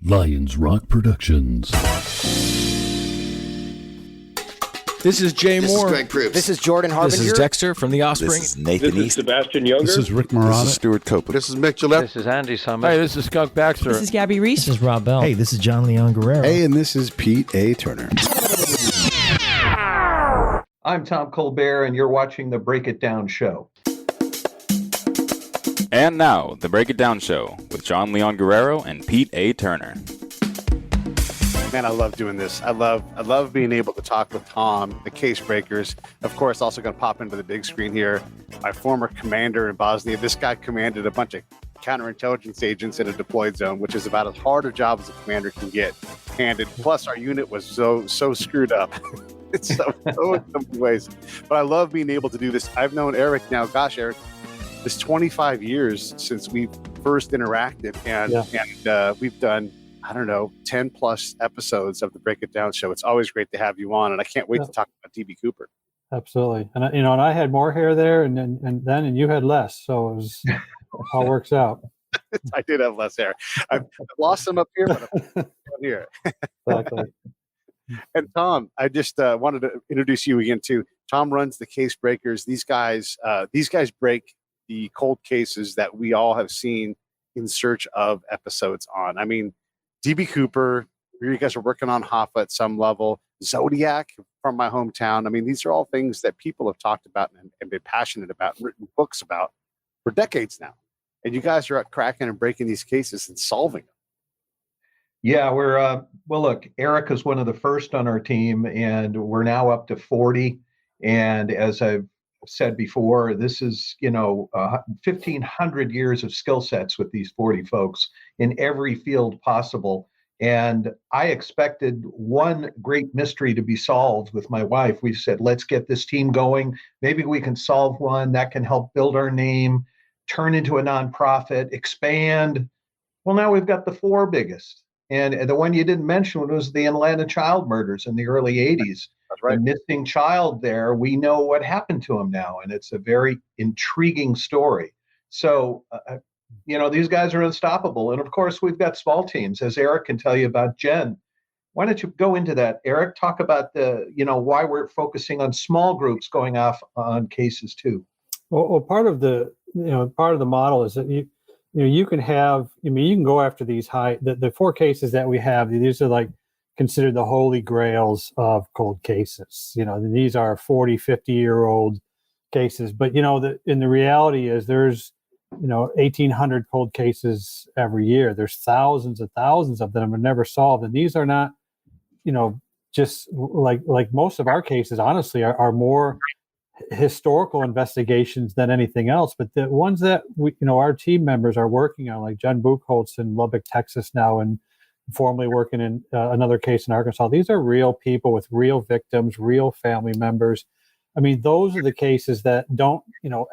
Lions Rock Productions. This is Jay This Moore. is Greg Proops. This is Jordan Harbinger. This is Dexter from The Offspring. This is Nathan This is East. Sebastian Younger. This is Rick Marotta. This is Stuart Copeland. This is Mick Gillette. This is Andy Summers. Hey, this is Skunk Baxter. This is Gabby Reese. This is Rob Bell. Hey, this is John Leon Guerrero. Hey, and this is Pete A. Turner. I'm Tom Colbert, and you're watching the Break It Down Show. And now, the Break It Down Show with John Leon Guerrero and Pete A. Turner. Man, I love doing this. I love being able to talk with Tom, the Case Breakers. Of course, also going to pop into the big screen here. My former commander in Bosnia. This guy commanded a bunch of counterintelligence agents in a deployed zone, which is about as hard a job as a commander can get handed. Plus, our unit was so screwed up. It's so in so many ways. But I love being able to do this. I've known Erik now, Erik, it's 25 years since we first interacted, and we've done, 10 plus episodes of the Break It Down Show. It's always great to have you on, and I can't wait to talk about DB Cooper. Absolutely. And and I had more hair there and you had less. So it was all works out. I did have less hair. I've lost some up here, but I'm down here. Exactly. And Tom, I just wanted to introduce you again too. Tom runs the Case Breakers. These guys break the cold cases that we all have seen in search of episodes on. I mean, DB Cooper, you guys are working on Hoffa at some level, Zodiac from my hometown. I mean, these are all things that people have talked about and been passionate about and written books about for decades now. And you guys are cracking and breaking these cases and solving them. Yeah, we're look, Erik is one of the first on our team, and we're now up to 40. And as I've said before, this is 1,500 years of skill sets with these 40 folks in every field possible. And I expected one great mystery to be solved with my wife. We said, let's get this team going. Maybe we can solve one that can help build our name, turn into a nonprofit, expand. Well, now we've got the 4 biggest. And the one you didn't mention was the Atlanta child murders in the early 80s. That's right. The missing child there, we know what happened to him now, and it's a very intriguing story. So, these guys are unstoppable. And, of course, we've got small teams, as Erik can tell you about Jen. Why don't you go into that, Erik? Talk about why we're focusing on small groups going off on cases too. Well, part of the model is that you can go after these the 4 cases that we have. These are like considered the holy grails of cold cases. These are 40, 50-year-old cases. But, in the reality is there's, 1,800 cold cases every year. There's thousands and thousands of them are never solved. And these are not, just like most of our cases, honestly, are more historical investigations than anything else. But the ones that our team members are working on, like Jen Buchholz in Lubbock, Texas now, and formerly working in another case in Arkansas, these are real people with real victims, real family members. I mean, those are the cases that don't,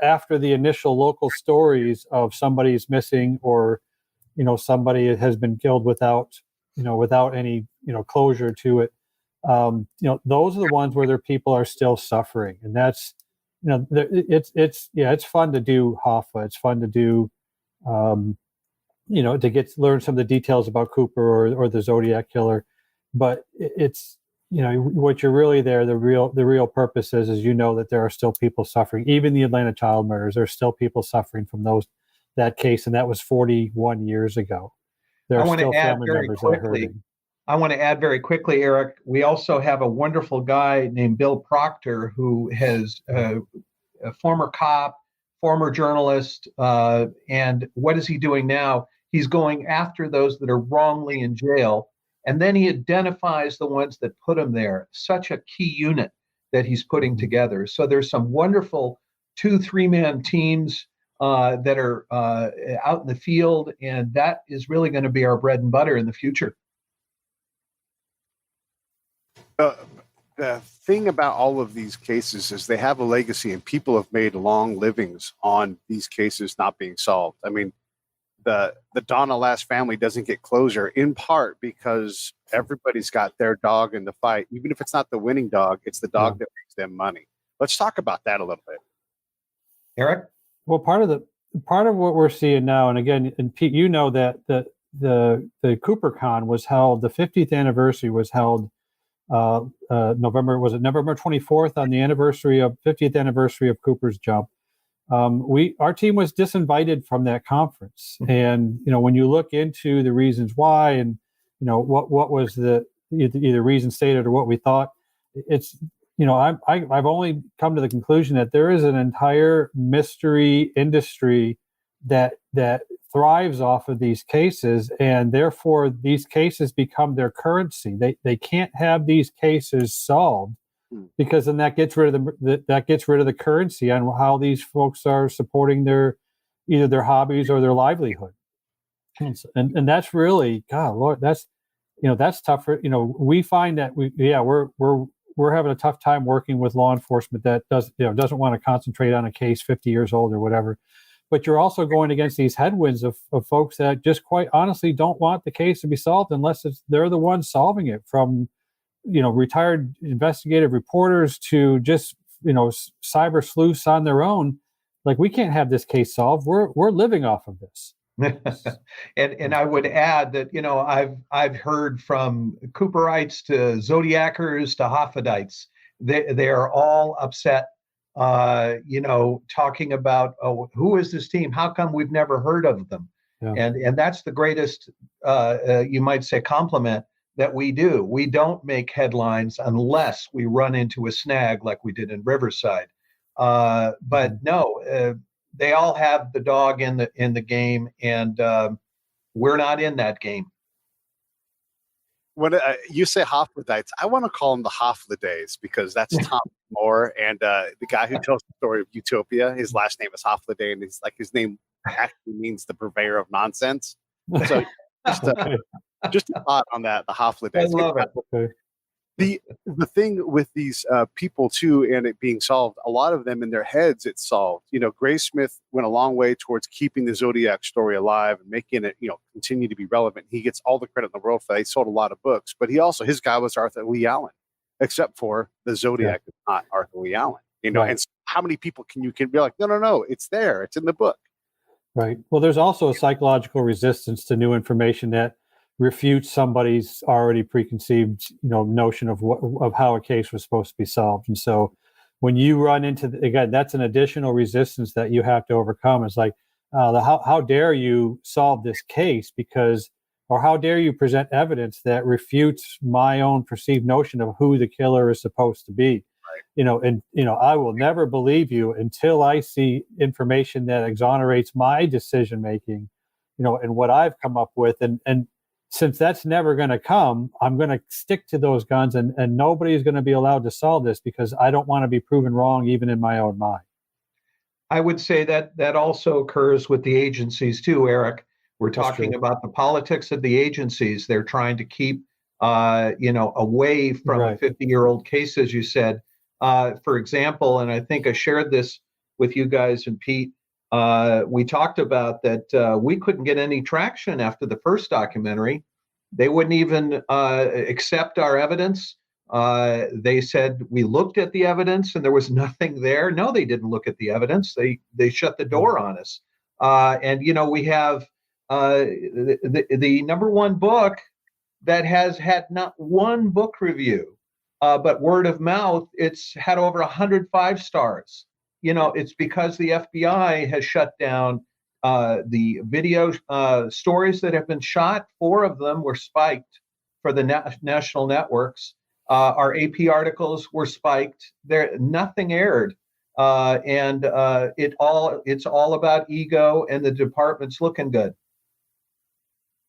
after the initial local stories of somebody's missing or, somebody has been killed without any, closure to it. Those are the ones where their people are still suffering. And that's, it's fun to do Hoffa. It's fun to do, to learn some of the details about Cooper or the Zodiac killer. That it's, what you're really there, the real purpose is that there are still people suffering. Even the Atlanta child murders, there are still people suffering from that case. And that was 41 years ago. There are still family members that are hurting. I want to add very quickly, Erik, we also have a wonderful guy named Bill Proctor, who has a former cop, former journalist. And what is he doing now? He's going after those that are wrongly in jail. And then he identifies the ones that put him there. Such a key unit that he's putting together. So there's some wonderful 2-3-man teams that are out in the field. And that is really going to be our bread and butter in the future. The thing about all of these cases is they have a legacy, and people have made long livings on these cases not being solved. I mean, the Donna Lass family doesn't get closure in part because everybody's got their dog in the fight. Even if it's not the winning dog, it's the dog that makes them money. Let's talk about that a little bit. Erik? Well, part of what we're seeing now, and again, and Pete, that the CooperCon was held. The 50th anniversary was held November 24th, on the anniversary of 50th anniversary of Cooper's jump. Our team was disinvited from that conference, and when you look into the reasons why, and what was the either reason stated or what we thought, it's I've only come to the conclusion that there is an entire mystery industry that thrives off of these cases, and therefore these cases become their currency. They can't have these cases solved, because then that gets rid of the currency on how these folks are supporting either their hobbies or their livelihood. And that's really, God, Lord, that's tough. We find that we're having a tough time working with law enforcement that doesn't want to concentrate on a case 50 years old or whatever. But you're also going against these headwinds of folks that just quite honestly don't want the case to be solved unless they're the ones solving it, from retired investigative reporters to just cyber sleuths on their own. Like, we can't have this case solved. We're living off of this. and I would add that I've heard from Cooperites to Zodiacers to Hoffedites. They are all upset. Talking about, who is this team? How come we've never heard of them? Yeah. And that's the greatest, you might say, compliment that we do. We don't make headlines unless we run into a snag like we did in Riverside. But no, they all have the dog in the game, and we're not in that game. When you say Hoffmanites, I want to call them the Hoffladays, because that's Tom Moore, and the guy who tells the story of Utopia. His last name is Hoffladay, and his name actually means the purveyor of nonsense. So just a thought on that, the Hoffladays. I love it. Okay. The thing with these people too, and it being solved, a lot of them in their heads it's solved. Graysmith went a long way towards keeping the Zodiac story alive and making it continue to be relevant. He gets all the credit in the world for that. He sold a lot of books, but his guy was Arthur Lee Allen, except for the Zodiac is not Arthur Lee Allen. Right. And so how many people can be like, no, it's there, it's in the book. Right. Well, there's also a psychological resistance to new information that refutes somebody's already preconceived, notion of how a case was supposed to be solved. And so when you run into, again, that's an additional resistance that you have to overcome. It's like, how dare you solve this case or how dare you present evidence that refutes my own perceived notion of who the killer is supposed to be. Right. I will never believe you until I see information that exonerates my decision making, and what I've come up with. And since that's never going to come, I'm going to stick to those guns, and nobody's going to be allowed to solve this, because I don't want to be proven wrong even in my own mind. I would say that also occurs with the agencies too, Eric. We're talking about the politics of the agencies. They're trying to keep, away from right. 50-year-old cases, you said. For example, and I think I shared this with you guys and Pete, we talked about that we couldn't get any traction after the first documentary. They wouldn't even accept our evidence. They said we looked at the evidence and there was nothing there. No, they didn't look at the evidence. They shut the door on us. And we have the number one book that has had not one book review, but word of mouth. It's had over 100 5-stars. It's because the FBI has shut down the video stories that have been shot. 4 of them were spiked for the national networks. Our AP articles were spiked. Nothing aired, and it's all about ego, and the department's looking good.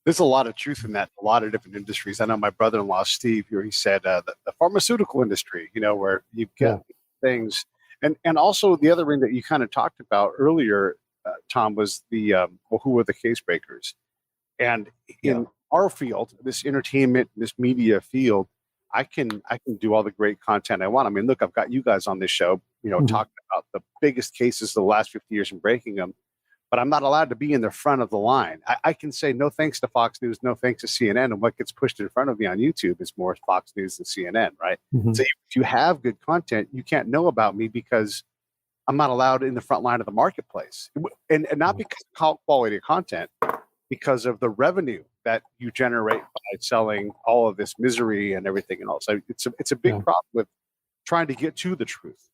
There's a lot of truth in that. A lot of different industries. I know my brother-in-law Steve here. He said the pharmaceutical industry. Where you've got things. And also the other ring that you kind of talked about earlier, Tom, was the who were the case breakers? And in our field, this entertainment, this media field, I can do all the great content I want. I mean, look, I've got you guys on this show, talking about the biggest cases of the last 50 years and breaking them, but I'm not allowed to be in the front of the line. I can say no thanks to Fox News, no thanks to CNN, and what gets pushed in front of me on YouTube is more Fox News than CNN, right? Mm-hmm. So if you have good content, you can't know about me because I'm not allowed in the front line of the marketplace. And not because of quality of content, because of the revenue that you generate by selling all of this misery and everything else. So it's a big problem with trying to get to the truth.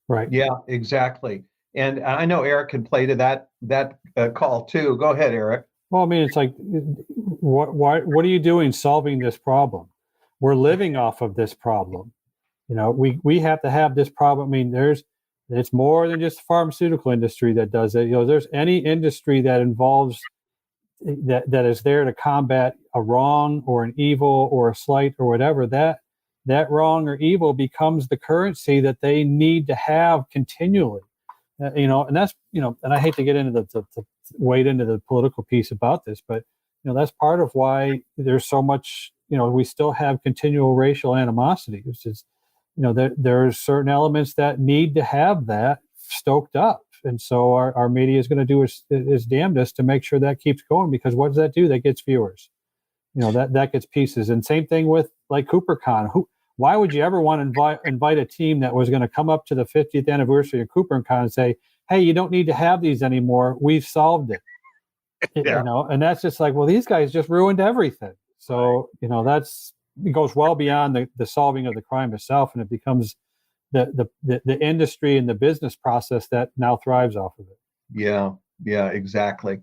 Right. Yeah, exactly. And I know Erik can play to that call too. Go ahead, Erik. Well, I mean, it's like, what are you doing solving this problem? We're living off of this problem. We have to have this problem. I mean, it's more than just the pharmaceutical industry that does it. There's any industry that involves that is there to combat a wrong or an evil or a slight or whatever. That wrong or evil becomes the currency that they need to have continually. And that's, and I hate to get into the wade into the political piece about this, but that's part of why there's so much, we still have continual racial animosity. It's just, there's certain elements that need to have that stoked up. And so our media is going to do its damnedest to make sure that keeps going, because what does that do? That gets viewers, that gets pieces. And same thing with like CooperCon. Why would you ever want to invite a team that was going to come up to the 50th anniversary of CooperCon and say, hey, you don't need to have these anymore. We've solved it. And that's just like, well, these guys just ruined everything. So, it goes well beyond the solving of the crime itself, and it becomes the industry and the business process that now thrives off of it. Yeah, exactly.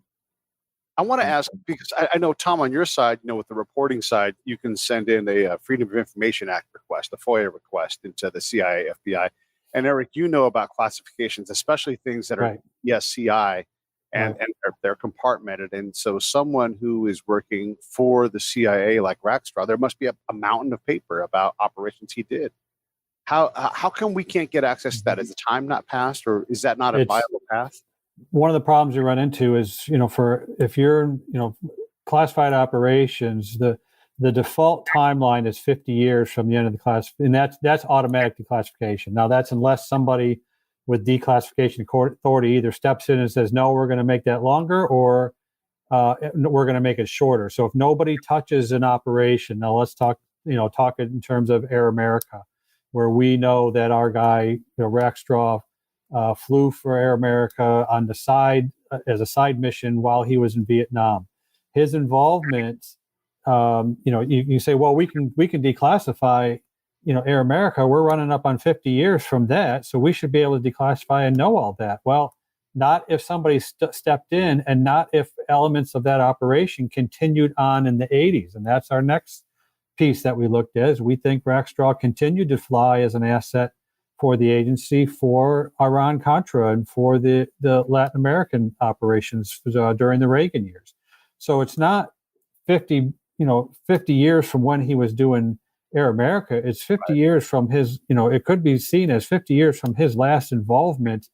I want to ask, because I know, Tom, on your side, with the reporting side, you can send in a Freedom of Information Act request, a FOIA request into the CIA, FBI. And Erik, about classifications, especially things that are CI and they're compartmented. And so someone who is working for the CIA, like Rackstraw, there must be a mountain of paper about operations he did. How come we can't get access to that? Is the time not passed, or is that not a viable path? One of the problems you run into is, if you're, classified operations, the default timeline is 50 years from the end of the class, and that's automatic declassification. Now, that's unless somebody with declassification authority either steps in and says, no, we're going to make that longer, or we're going to make it shorter. So if nobody touches an operation, now let's talk it in terms of Air America, where we know that our guy, Rackstraw, flew for Air America on the side as a side mission while he was in Vietnam. His involvement, you say, well, we can declassify, Air America. We're running up on 50 years from that, so we should be able to declassify and know all that. Well, not if somebody stepped in, and not if elements of that operation continued on in the 80s. And that's our next piece that we looked at. Is we think Rackstraw continued to fly as an asset for the agency for Iran-Contra and for the Latin American operations during the Reagan years. So it's not 50 years from when he was doing Air America. It's 50 years from his, it could be seen as 50 years from his last involvement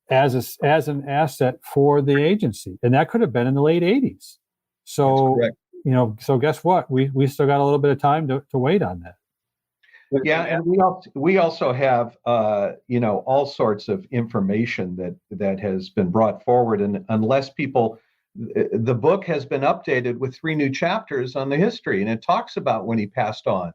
as an asset for the agency. And that could have been in the late 80s. So, so guess what? We still got a little bit of time to wait on that. Yeah, and we also have all sorts of information that has been brought forward, and unless people, the book has been updated with 3 new chapters on the history, and it talks about when he passed on,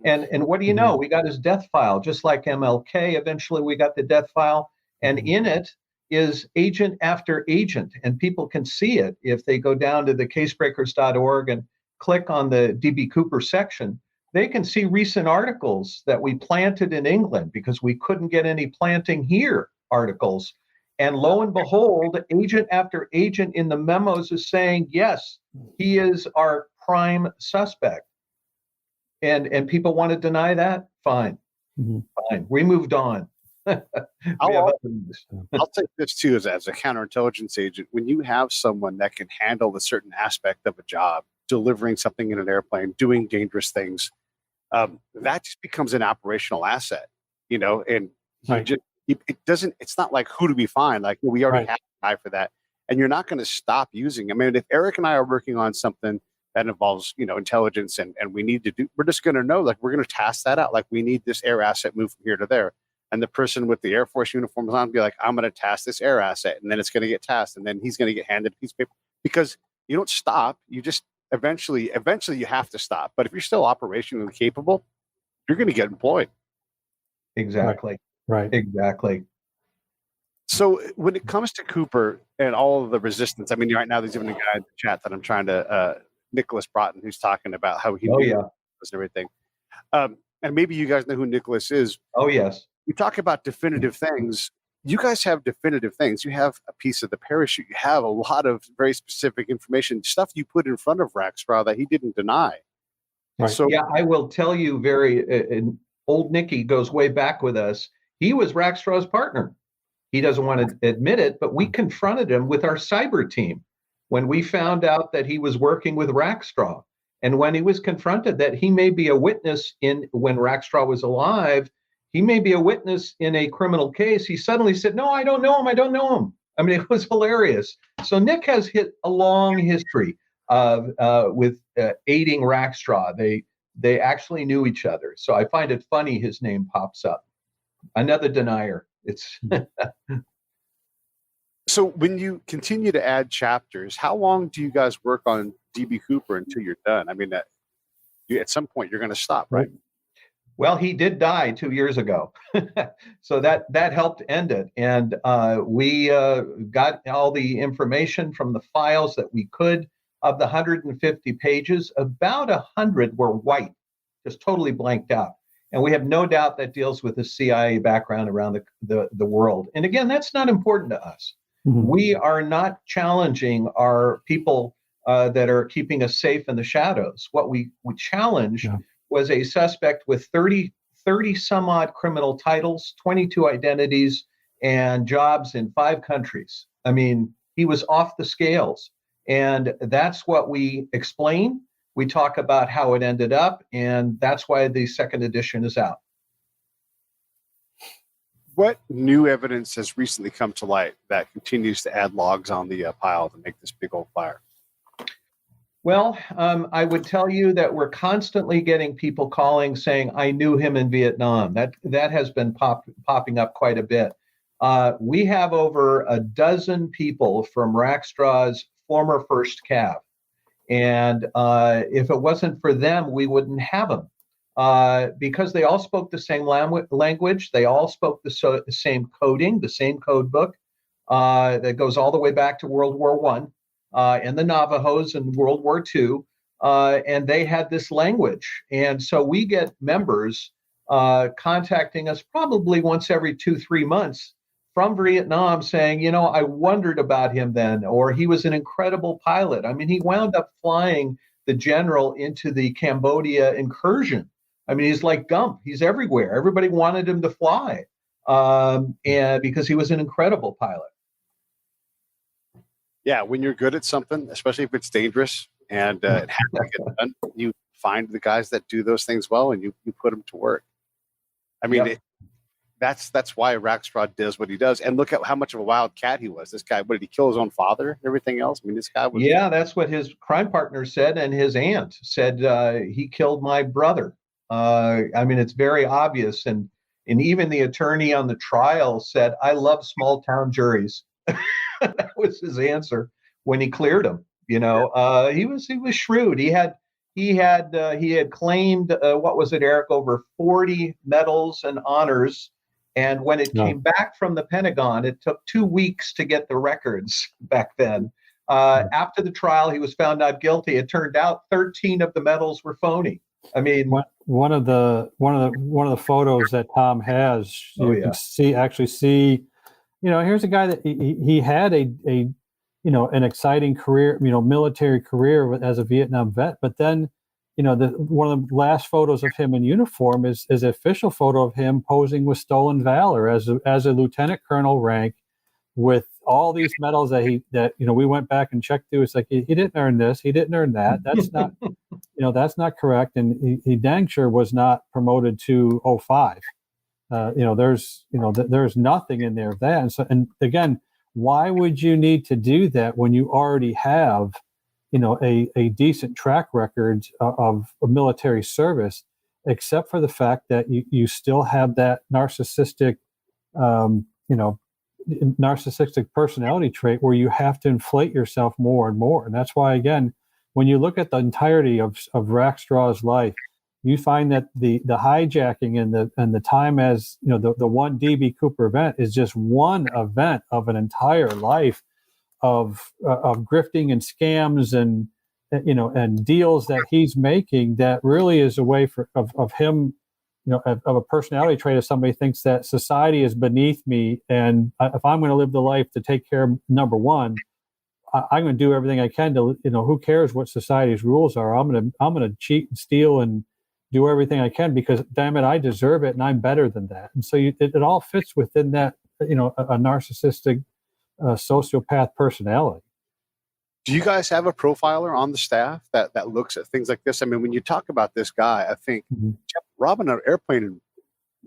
and what do you know? We got his death file, just like MLK. Eventually, we got the death file, and in it is agent after agent, and people can see it if they go down to the casebreakers.org and click on the DB Cooper section. They can see recent articles that we planted in England because we couldn't get any planting here articles. And lo and behold, agent after agent in the memos is saying, yes, he is our prime suspect. And people want to deny that? Fine. Fine. We moved on. I'll take this too as a counterintelligence agent. When you have someone that can handle a certain aspect of a job, delivering something in an airplane, doing dangerous things, that just becomes an operational asset, and it doesn't, it's not like who do we find? Like, we already have a guy for that, and you're not going to stop using. I mean, if Erik and I are working on something that involves, intelligence and we need to do, we're just going to know, like, we're going to task that out. Like, we need this air asset moved from here to there. And the person with the Air Force uniform is on be like, I'm going to task this air asset, and then it's going to get tasked, and then he's going to get handed a piece of paper, because you don't stop. You just, eventually you have to stop. But if you're still operationally capable, you're going to get employed. Exactly. Right. Exactly. So when it comes to Cooper and all of the resistance, I mean, right now there's even a guy in the chat that I'm trying to, Nicholas Broughton, who's talking about how he knew and everything. And maybe you guys know who Nicholas is. Oh, yes. We talk about definitive things. You guys have definitive things. You have a piece of the parachute. You have a lot of very specific information, stuff you put in front of Rackstraw that he didn't deny. Right. So Yeah, I will tell you old Nicky goes way back with us. He was Rackstraw's partner. He doesn't want to admit it, but we confronted him with our cyber team when we found out that he was working with Rackstraw. And when he was confronted that he may be a witness when Rackstraw was alive, he may be a witness in a criminal case, he suddenly said, no, I don't know him. I don't know him. I mean, it was hilarious. So Nick has hit a long history of with aiding Rackstraw. They actually knew each other. So I find it funny his name pops up. Another denier. It's So when you continue to add chapters, how long do you guys work on DB Cooper until you're done? I mean, at some point you're going to stop, right? Well, he did die 2 years ago, so that helped end it. And we got all the information from the files that we could. Of the 150 pages, about 100 were white, just totally blanked out. And we have no doubt that deals with the CIA background around the world. And again, that's not important to us. Mm-hmm. We are not challenging our people that are keeping us safe in the shadows. What we challenged was a suspect with 30 some odd criminal titles, 22 identities, and jobs in 5 countries. I mean, he was off the scales. And that's what we explain. We talk about how it ended up, and that's why the second edition is out. What new evidence has recently come to light that continues to add logs on the pile to make this big old fire? Well, I would tell you that we're constantly getting people calling saying, I knew him in Vietnam. That has been popping up quite a bit. We have over a dozen people from Rackstraw's former first cav. And if it wasn't for them, we wouldn't have them because they all spoke the same language. They all spoke the same coding, the same code book that goes all the way back to World War I and the Navajos in World War II. And they had this language. And so we get members contacting us probably once every 2-3 months from Vietnam saying, I wondered about him then, or he was an incredible pilot. I mean, he wound up flying the general into the Cambodia incursion. I mean, he's like Gump. He's everywhere. Everybody wanted him to fly and because he was an incredible pilot. Yeah, when you're good at something, especially if it's dangerous and it has to get done, you find the guys that do those things well and you put them to work. I mean, that's why Rackstraw does what he does. And look at how much of a wild cat he was. This guy, what did he kill his own father and everything else? I mean, this guy was... Yeah, that's what his crime partner said. And his aunt said, he killed my brother. I mean, it's very obvious. And even the attorney on the trial said, I love small town juries. That was his answer when he cleared him. He was shrewd. He had claimed, what was it, Eric, over 40 medals and honors. And when it came back from the Pentagon, it took 2 weeks to get the records back then. After the trial, he was found not guilty. It turned out 13 of the medals were phony. I mean, one of the photos that Tom has, can see. Here's a guy that he had an exciting career, military career as a Vietnam vet, but then. One of the last photos of him in uniform is an official photo of him posing with stolen valor as a lieutenant colonel rank, with all these medals that we went back and checked through. It's like he didn't earn this, he didn't earn that. That's not, that's not correct. And he dang sure was not promoted to 05. There's nothing in there of that. And again, why would you need to do that when you already have a decent track record of military service, except for the fact that you still have that narcissistic personality trait where you have to inflate yourself more and more. And that's why, again, when you look at the entirety of Rackstraw's life, you find that the hijacking and the time as the one DB Cooper event is just one event of an entire life of grifting and scams and and deals that he's making, that really is a way of him, of a personality trait of somebody thinks that society is beneath me, and if I'm going to live the life to take care of number one, I'm going to do everything I can to, who cares what society's rules are? I'm going to cheat and steal and do everything I can because, damn it, I deserve it and I'm better than that. And so it all fits within that, a narcissistic sociopath personality. Do you guys have a profiler on the staff that looks at things like this? I mean, when you talk about this guy, I think robbing an airplane and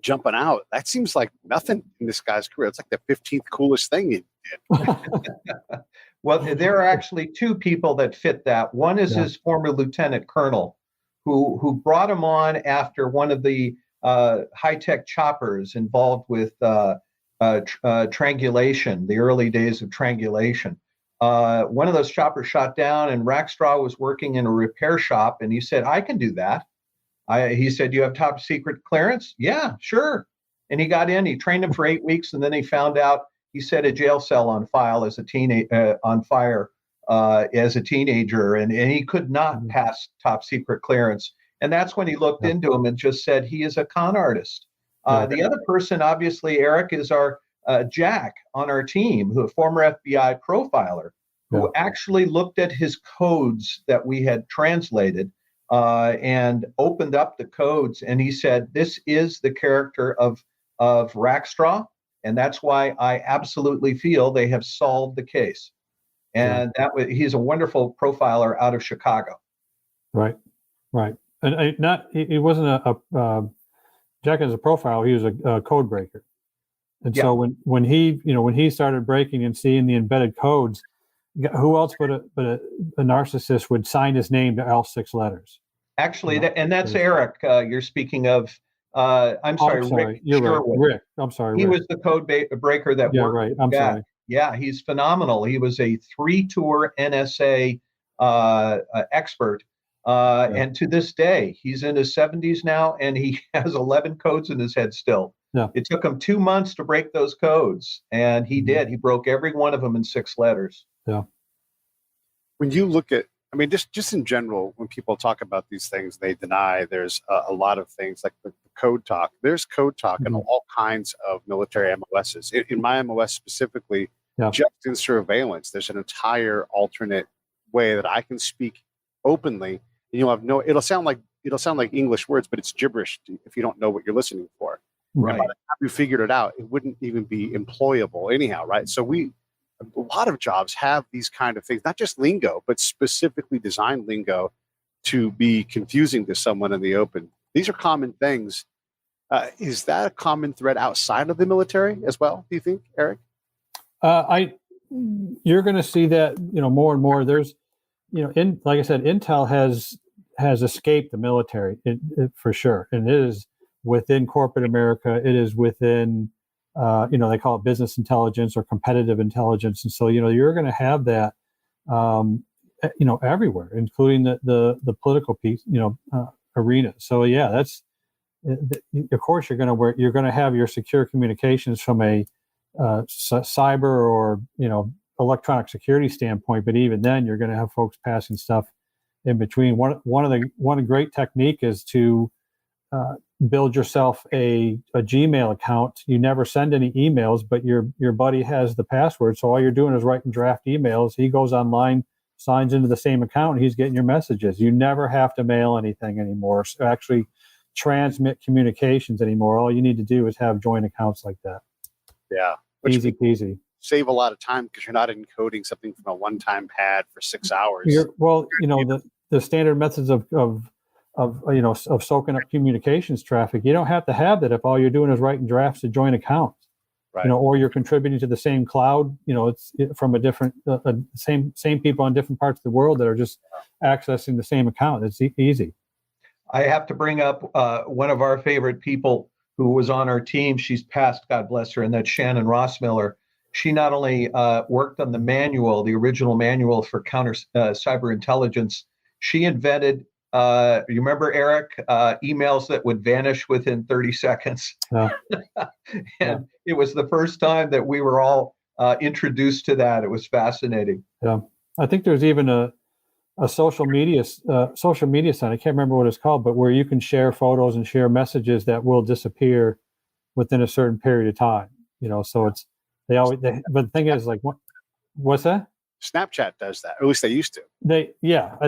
jumping out, that seems like nothing in this guy's career. It's like the 15th coolest thing he did. Well, there are actually two people that fit that. One is his former lieutenant colonel, who brought him on after one of the high-tech choppers involved with triangulation, the early days of triangulation. One of those choppers shot down, and Rackstraw was working in a repair shop, and he said, I can do that. He said, you have top secret clearance? Yeah, sure. And he got in, he trained him for 8 weeks, and then he found out he set a jail cell on fire as a teenager, and he could not pass top secret clearance. And that's when he looked into him and just said, he is a con artist. The other person, obviously, Erik, is our Jack on our team, who a former FBI profiler, who actually looked at his codes that we had translated and opened up the codes, and he said, this is the character of Rackstraw, and that's why I absolutely feel they have solved the case. And he's a wonderful profiler out of Chicago. Right. And he wasn't Jack as a profiler, he was a code breaker. And so when he started breaking and seeing the embedded codes, who else but a narcissist would sign his name to all 6 letters? Actually, that's Erik. You're speaking of. I'm sorry, Rick. You're right, Rick. I'm sorry. He Rick. was the code breaker that worked. Right. I'm sorry. Yeah, he's phenomenal. He was a 3-tour NSA expert. And to this day, he's in his 70s now, and he has 11 codes in his head still. Yeah. It took him 2 months to break those codes, and he did. He broke every one of them in 6 letters. Yeah. When you look at, I mean, just in general, when people talk about these things, they deny there's a lot of things like the code talk. There's code talk in all kinds of military MOSs. In my MOS specifically, just in surveillance, there's an entire alternate way that I can speak openly. And you'll have it'll sound like English words, but it's gibberish if you don't know what you're listening for. Right. And by the time you figured it out, it wouldn't even be employable anyhow, right? So a lot of jobs have these kind of things, not just lingo, but specifically designed lingo to be confusing to someone in the open. These are common things. Is that a common thread outside of the military as well, do you think, Erik? You're going to see that, more and more. There's, like I said, Intel has escaped the military for sure. And it is within corporate America. It is within, they call it business intelligence or competitive intelligence. And so, you're going to have that, everywhere, including the political piece, arena. So yeah, that's, of course, you're going to have your secure communications from a cyber or, electronic security standpoint. But even then, you're going to have folks passing stuff in between. One great technique is to build yourself a Gmail account. You never send any emails, but your buddy has the password. So all you're doing is writing draft emails. He goes online, signs into the same account, and he's getting your messages. You never have to mail anything anymore. So actually transmit communications anymore. All you need to do is have joint accounts like that. Yeah. Easy peasy. Save a lot of time because you're not encoding something from a one-time pad for 6 hours. The standard methods of soaking up communications traffic, you don't have to have that if all you're doing is writing drafts to joint accounts, right? Or you're contributing to the same cloud. It's from a different, same people on different parts of the world that are just accessing the same account. It's easy. I have to bring up one of our favorite people who was on our team. She's passed, God bless her, and that's Shannon Rossmiller. She not only worked on the original manual for counter cyber intelligence, she invented You remember, Eric, emails that would vanish within 30 seconds. Yeah. And it was the first time that we were all introduced to that. It was fascinating. Yeah. I think there's even a social media site. I can't remember what it's called, but where you can share photos and share messages that will disappear within a certain period of time. So it's but the thing is, like, what's that? Snapchat does that, or at least they used to. I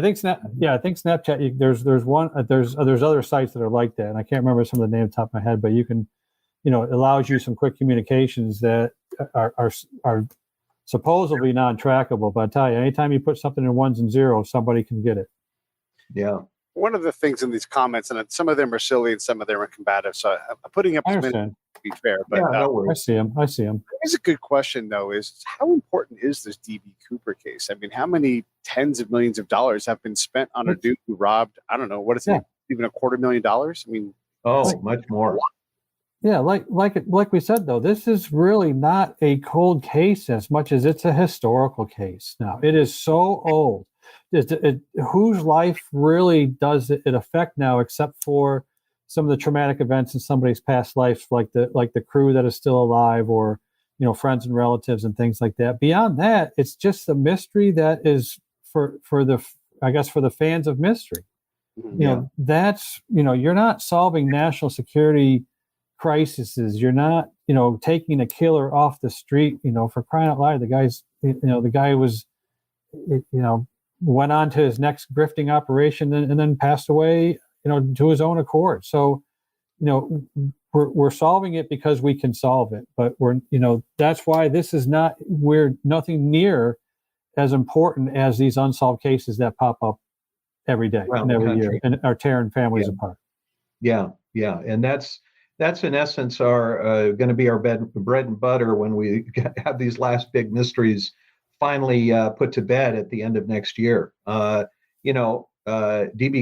think Snapchat. There's other sites that are like that, and I can't remember some of the names off the top of my head, but you can, it allows you some quick communications that are supposedly non-trackable. But I tell you, anytime you put something in ones and zeros, somebody can get it. Yeah. One of the things in these comments, and some of them are silly and some of them are combative, so I'm putting up as many to be fair. But no worries. I see them. Here's a good question, though: is how important is this DB Cooper case? I mean, how many tens of millions of dollars have been spent on a dude who robbed? I don't know, what is it? Even $250,000? I mean, much more. Yeah, like we said, though, this is really not a cold case as much as it's a historical case. Now, it is so old. Whose life really does it affect now, except for some of the traumatic events in somebody's past life, like the crew that is still alive, or friends and relatives and things like that. Beyond that, it's just the mystery that is for the fans of mystery. That's you're not solving national security crises. You're not taking a killer off the street. For crying out loud, the guy was went on to his next grifting operation and then passed away to his own accord. So we're solving it because we can solve it, but that's why we're nothing near as important as these unsolved cases that pop up every day and every year and are tearing families apart. Yeah, and that's in essence our going to be our bread and butter when we have these last big mysteries finally put to bed at the end of next year. DB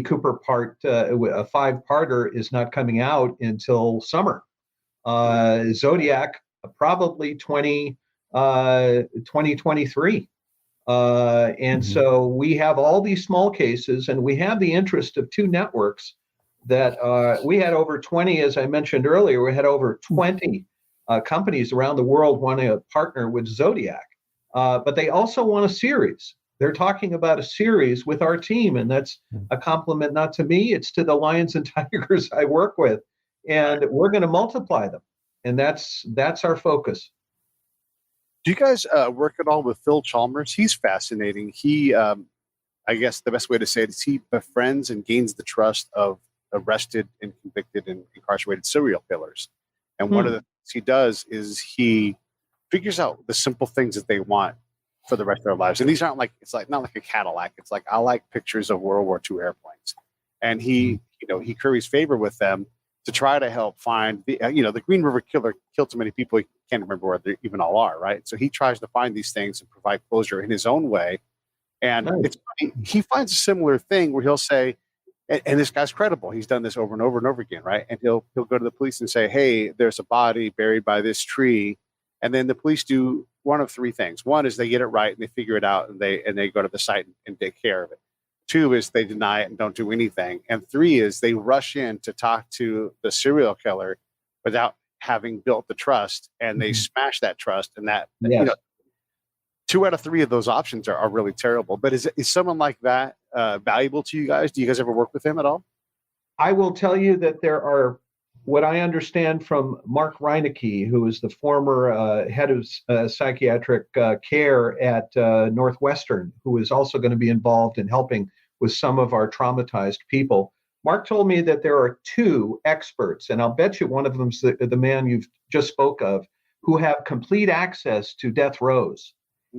Cooper part a 5-parter is not coming out until summer. Zodiac probably 2023. And so we have all these small cases, and we have the interest of 2 networks that we had over 20, as I mentioned earlier, we had over 20 companies around the world wanting to partner with Zodiac. But they also want a series. They're talking about a series with our team, and that's a compliment not to me, it's to the lions and tigers I work with. And we're going to multiply them. And that's our focus. Do you guys work at all with Phil Chalmers? He's fascinating. He, I guess the best way to say it is he befriends and gains the trust of arrested and convicted and incarcerated serial killers. And one of the things he does is he figures out the simple things that they want for the rest of their lives. And these aren't not like a Cadillac. It's like, I like pictures of World War II airplanes. And he curries favor with them to try to help find the Green River Killer killed so many people he can't remember where they even all are, right? So he tries to find these things and provide closure in his own way. And it's funny, he finds a similar thing where he'll say, and this guy's credible. He's done this over and over and over again, right? And he'll go to the police and say, hey, there's a body buried by this tree. And then the police do one of 3 things. One is they get it right and they figure it out and they go to the site and take care of it. 2 is they deny it and don't do anything. And 3 is they rush in to talk to the serial killer without having built the trust, and they smash that trust. And that 2 out of 3 of those options are really terrible. But is someone like that valuable to you guys? Do you guys ever work with him at all? I will tell you that there are, what I understand from Mark Reinecke, who is the former head of psychiatric care at Northwestern, who is also going to be involved in helping with some of our traumatized people. Mark told me that there are 2 experts, and I'll bet you one of them's the man you've just spoke of, who have complete access to death rows.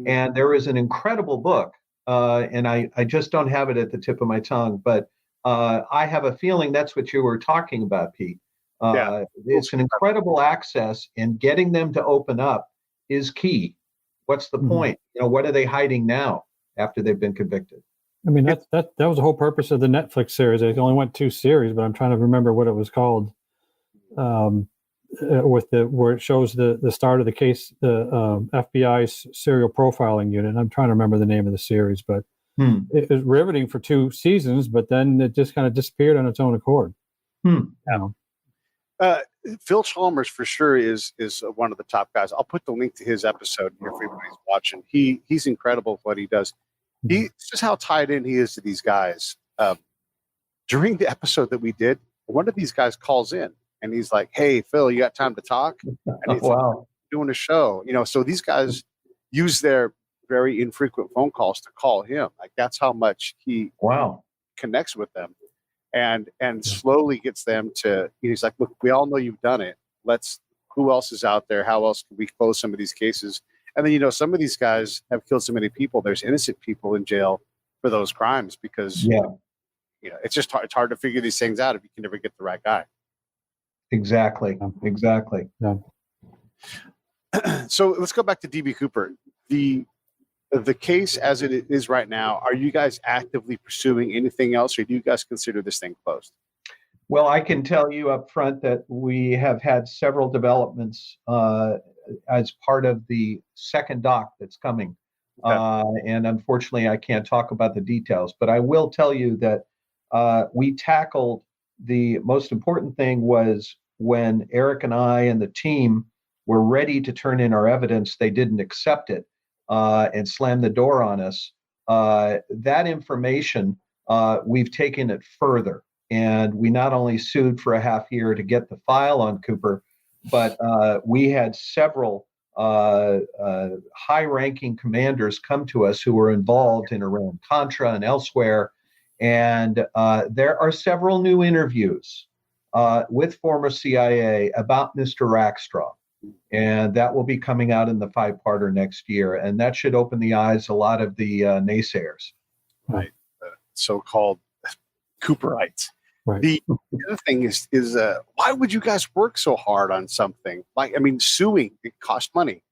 And there is an incredible book, and I just don't have it at the tip of my tongue, but I have a feeling that's what you were talking about, Pete. It's an incredible access, and getting them to open up is key. What's the point? What are they hiding now after they've been convicted? I mean, that was the whole purpose of the Netflix series. It only went 2 series, but I'm trying to remember what it was called. Where it shows the start of the case, the FBI's serial profiling unit. I'm trying to remember the name of the series, but it was riveting for 2 seasons, but then it just kind of disappeared on its own accord. Phil Chalmers for sure is one of the top guys. I'll put the link to his episode here if anybody's watching. He's incredible with what he does. It's just how tied in he is to these guys. During the episode that we did, one of these guys calls in and he's like, "Hey, Phil, you got time to talk?" And he's like, doing a show, so these guys use their very infrequent phone calls to call him. Like that's how much he connects with them. And slowly gets them to, he's like, "Look, we all know you've done it. Who else is out there? How else can we close some of these cases?" And then, some of these guys have killed so many people. There's innocent people in jail for those crimes because, it's just hard, it's hard to figure these things out if you can never get the right guy. Exactly. Yeah. So let's go back to DB Cooper. The case as it is right now, are you guys actively pursuing anything else, or do you guys consider this thing closed? Well, I can tell you up front that we have had several developments as part of the second doc that's coming. And unfortunately, I can't talk about the details, but I will tell you that we tackled the most important thing was when Erik and I and the team were ready to turn in our evidence, they didn't accept it and slammed the door on us. That information, we've taken it further. And we not only sued for a half year to get the file on Cooper, but we had several high-ranking commanders come to us who were involved in Iran-Contra and elsewhere. And there are several new interviews with former CIA about Mr. Rackstraw. And that will be coming out in the 5-parter next year. And that should open the eyes of a lot of the naysayers. Right. So-called Cooperites. Right. The other thing is why would you guys work so hard on something? Suing, it costs money.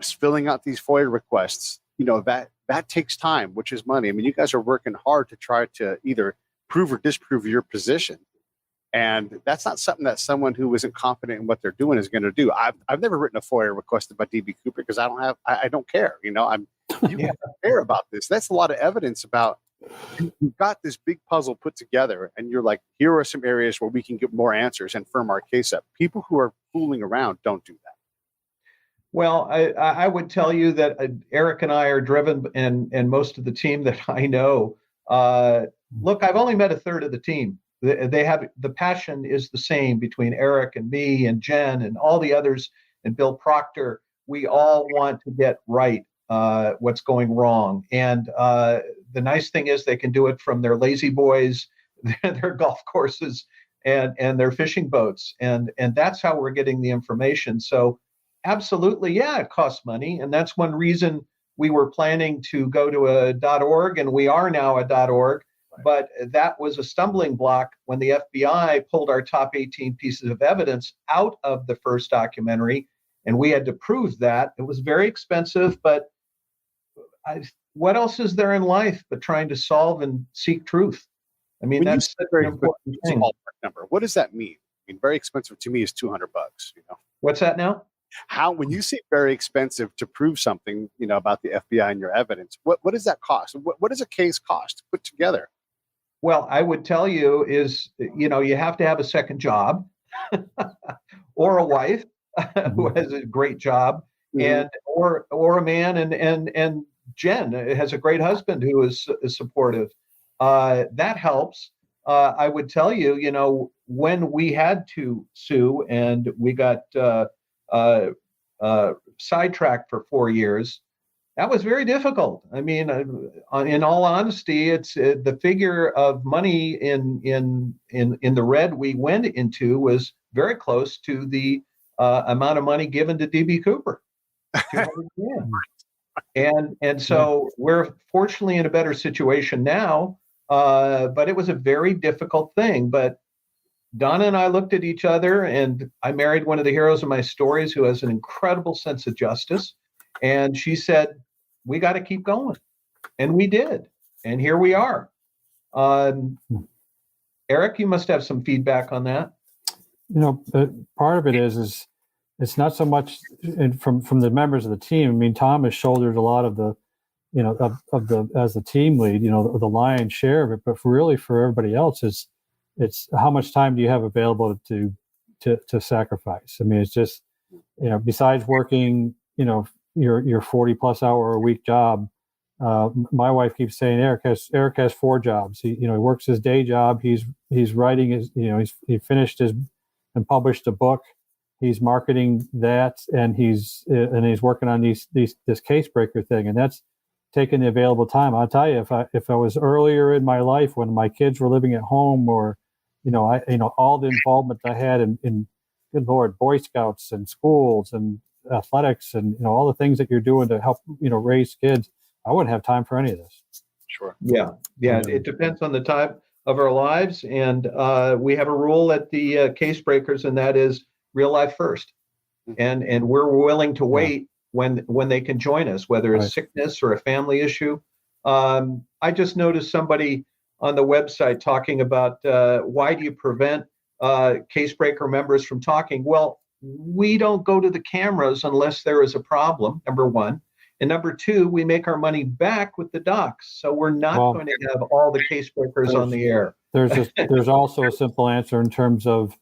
Filling out these FOIA requests, that takes time, which is money. You guys are working hard to try to either prove or disprove your position. And that's not something that someone who isn't confident in what they're doing is going to do. I've never written a FOIA request about DB Cooper because I don't care. You don't care about this. That's a lot of evidence about you've got this big puzzle put together and you're like, here are some areas where we can get more answers and firm our case up. People who are fooling around don't do that. Well, I would tell you that Erik and I are driven, and most of the team that I know, look, I've only met a third of the team. They have the passion is the same between Erik and me and Jen and all the others and Bill Proctor. We all want to get right what's going wrong. And the nice thing is they can do it from their lazy boys, their golf courses, and their fishing boats. And that's how we're getting the information. So absolutely, it costs money. And that's one reason we were planning to go to a .org, and we are now a .org. But that was a stumbling block when the FBI pulled our top 18 pieces of evidence out of the first documentary, and we had to prove that. It was very expensive, but what else is there in life but trying to solve and seek truth? That's a very important thing. Number. What does that mean? Very expensive to me is $200. What's that now? When you say very expensive to prove something, about the FBI and your evidence, what does that cost? What does a case cost to put together? Well, I would tell you is, you have to have a second job or a wife who has a great job, and or a man, and Jen has a great husband who is supportive. That helps. I would tell you, when we had to sue and we got sidetracked for 4 years, that was very difficult. In all honesty, it's the figure of money in the red we went into was very close to the amount of money given to DB Cooper. And so we're fortunately in a better situation now, but it was a very difficult thing. But Donna and I looked at each other, and I married one of the heroes of my stories who has an incredible sense of justice. And she said, we got to keep going. And we did. And here we are. Erik, you must have some feedback on that. Part of it is it's not so much from the members of the team. Tom has shouldered a lot of the of the as the team lead, the lion's share of it. But really, for everybody else, it's how much time do you have available to sacrifice? I mean, it's just besides working, your 40 plus hour a week job. My wife keeps saying Erik has 4 jobs. He works his day job. He's writing his he finished his and published a book. He's marketing that, and he's working on this case breaker thing, and that's taking the available time. I'll tell you, if I was earlier in my life when my kids were living at home, or all the involvement I had in good Lord, Boy Scouts and schools and athletics and all the things that you're doing to help raise kids, I wouldn't have time for any of this. Sure. Yeah. It depends on the time of our lives, and we have a rule at the Case Breakers, and that is real life first. And we're willing to wait when they can join us, whether it's sickness or a family issue. I just noticed somebody on the website talking about why do you prevent Case Breaker members from talking? Well, we don't go to the cameras unless there is a problem, number one. And number two, we make our money back with the docs. So we're not going to have all the Case Breakers on the air. There's also a simple answer in terms of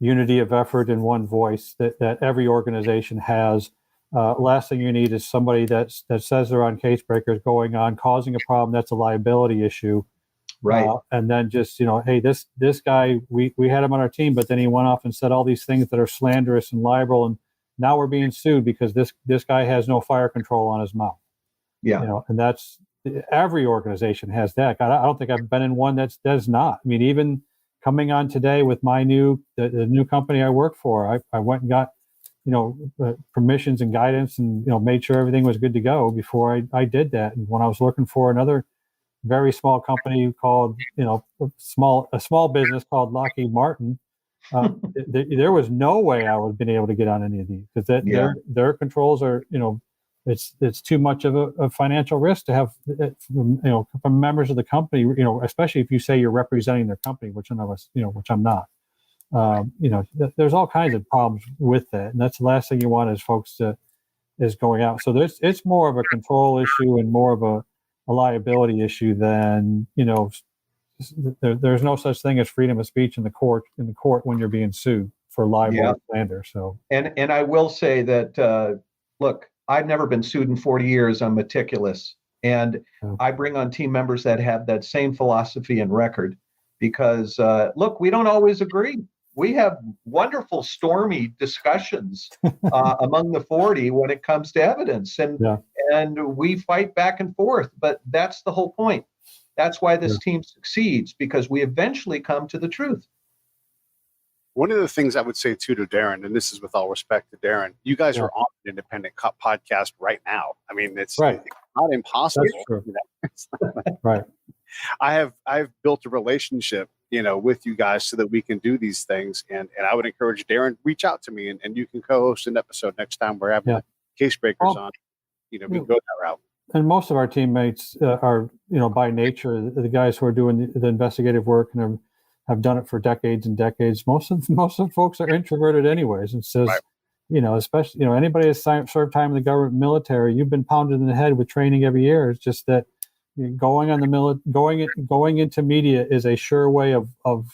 unity of effort in one voice that every organization has. Last thing you need is somebody that says they're on Case Breakers going on causing a problem that's a liability issue. Right. And then just, hey, this guy, we had him on our team, but then he went off and said all these things that are slanderous and libel, and now we're being sued because this guy has no fire control on his mouth. Yeah. And that's every organization has that. I don't think I've been in one that does not. I mean, even coming on today with my the new company I work for, I went and got permissions and guidance and made sure everything was good to go before I did that. And when I was looking for another very small company called a small business called Lockheed Martin, there was no way I would have been able to get on any of these because their controls are it's too much of a financial risk to have from members of the company, especially if you say you're representing their company, which I'm not. There's all kinds of problems with that, and that's the last thing you want is folks is going out. So it's more of a control issue and more of a liability issue than there's no such thing as freedom of speech in the court when you're being sued for libel and slander. So and I will say that look, I've never been sued in 40 years. I'm meticulous, and I bring on team members that have that same philosophy and record because look, we don't always agree. We have wonderful stormy discussions among the 40 when it comes to evidence, and we fight back and forth. But that's the whole point. That's why this team succeeds, because we eventually come to the truth. One of the things I would say too to Darren, and this is with all respect to Darren, you guys are on an independent podcast right now. I mean, it's not impossible. That's true. Right. I've built a relationship, with you guys so that we can do these things. And I would encourage Darren, reach out to me and you can co-host an episode next time we're having Case Breakers on. We can go that route. And most of our teammates are, by nature, the guys who are doing the investigative work and have done it for decades and decades. Most of the folks are introverted anyways. And says, especially, anybody that's served time in the government military, you've been pounded in the head with training every year. It's just that going into media is a sure way of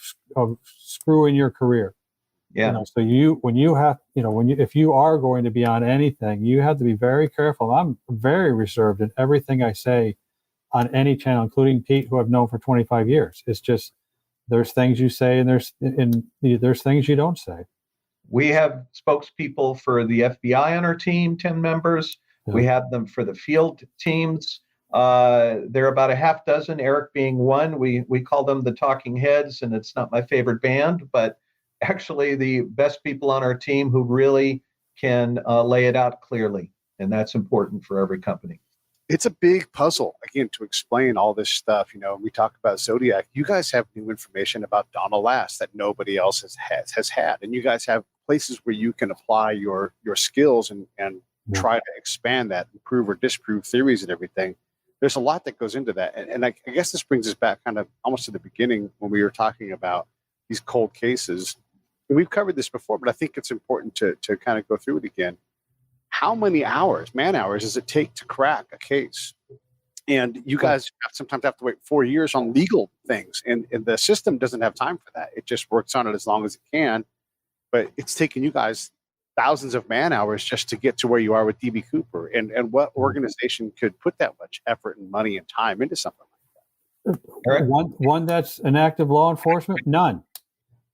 screwing your career. Yeah. So if you are going to be on anything, you have to be very careful. I'm very reserved in everything I say on any channel, including Pete, who I've known for 25 years. It's just there's things you say and there's things you don't say. We have spokespeople for the FBI on our team, 10 members. Yeah. We have them for the field teams. There are about a half dozen, Erik being one. We call them the Talking Heads, and it's not my favorite band, but actually the best people on our team who really can lay it out clearly. And that's important for every company. It's a big puzzle, again, to explain all this stuff. We talk about Zodiac. You guys have new information about Donald Last that nobody else has had. And you guys have places where you can apply your skills and try to expand that and prove or disprove theories and everything. There's a lot that goes into that. And I guess this brings us back kind of almost to the beginning when we were talking about these cold cases. And we've covered this before, but I think it's important to kind of go through it again. How many man hours does it take to crack a case? And you guys sometimes have to wait 4 years on legal things, and the system doesn't have time for that. It just works on it as long as it can. But it's taken you guys thousands of man hours just to get to where you are with DB Cooper. And what organization could put that much effort and money and time into something like that? Eric? One that's an active law enforcement? None.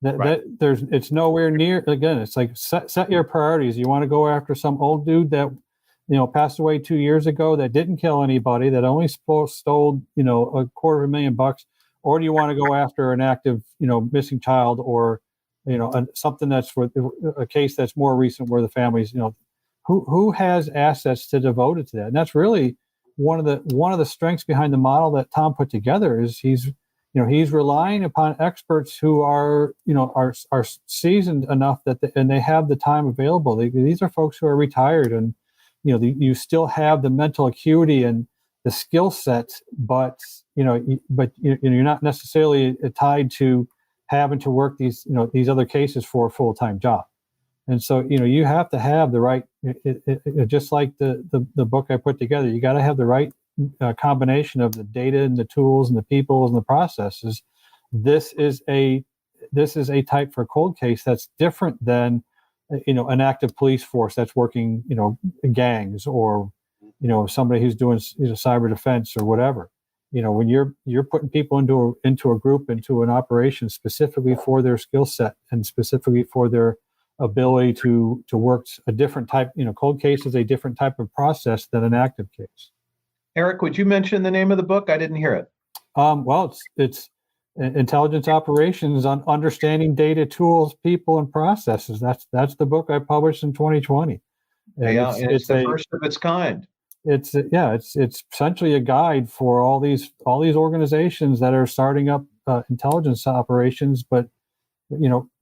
It's nowhere near. Again, it's like set your priorities. You want to go after some old dude that passed away 2 years ago that didn't kill anybody, that only stole $250,000, or do you want to go after an active missing child, or something that's for a case that's more recent where the families who has assets to devote it to that? And that's really one of the strengths behind the model that Tom put together. Is he's relying upon experts who are seasoned enough and they have the time available. These are folks who are retired, and you still have the mental acuity and the skill set, but you're not necessarily tied to having to work these other cases for a full-time job. And so you have to have the right, just like the book I put together, you got to have the right combination of the data and the tools and the people and the processes. This is a type for cold case that's different than an active police force that's working gangs, or somebody who's doing cyber defense or whatever. When you're putting people into a group, into an operation specifically for their skill set and specifically for their ability to work a different type. Cold case is a different type of process than an active case. Eric, would you mention the name of the book? I didn't hear it. Well, it's Intelligence Operations on Understanding Data, Tools, People, and Processes. That's the book I published in 2020. And it's the first of its kind. It's essentially a guide for all these organizations that are starting up intelligence operations, but